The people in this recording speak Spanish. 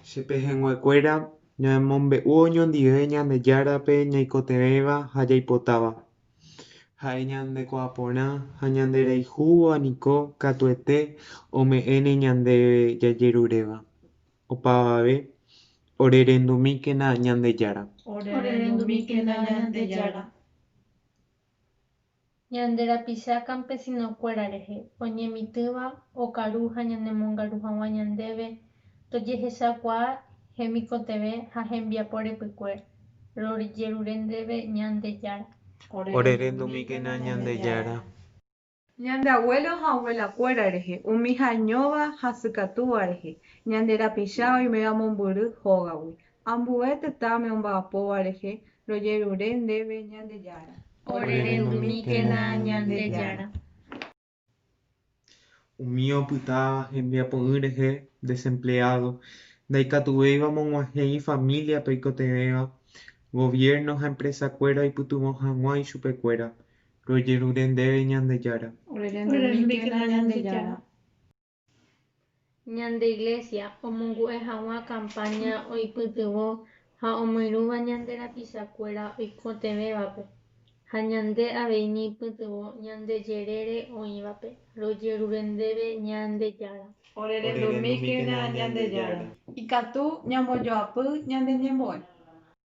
Chepehẽnguekuéra ñanemombe'u oñondive Ñandejárape ñaikotevẽva ha jaipotáva. Ha'e ñande ko'aporã ha ñande reihúvo niko katuete ome'ẽne ñandéve jajeruréva. Opavave orerendumíkena Ñandejára. Orerendumíkena Ñandejára. Ñande rapicha campesinokuéra rehe oñemitỹva okaru ha ñanemongaru hag̃ua ñandéve tojehechakuaa hemikotevẽ ha hembiapo repykue rojerure ndéve Ñandejára. Orerendumíkena Ñandejára. Ñande abuelo ha abuelakuéra rehe umi hañóva hasykatúva rehe ñande rapicha oiméva mombyry hógagui ambue tetãme omba'apóva rehe rojerure ndéve Ñandejára. Orerendumíkena Ñandejára. Umi opytáva hembiapo'ỹ rehe desempleado ndaikatuvéiva mog̃uahẽi familiape oikotevẽva gobierno ha empresakuéra oipytyvõ hag̃ua ichupekuéra rojerure ndéve Ñandejára. Orerendumíkena Ñandejára. Ñande Iglesia omongu'e hag̃ua campaña oipytyvõ ha omoirũva ñande rapichakuéra oikotevẽvape ha ñande aveñi ipytyvõ ñandejérére oĩvape rojerure ndéve Ñandejára. Orerendumíkena Ñandejára. Ikatu ñambojoapy ñande ñembo'e.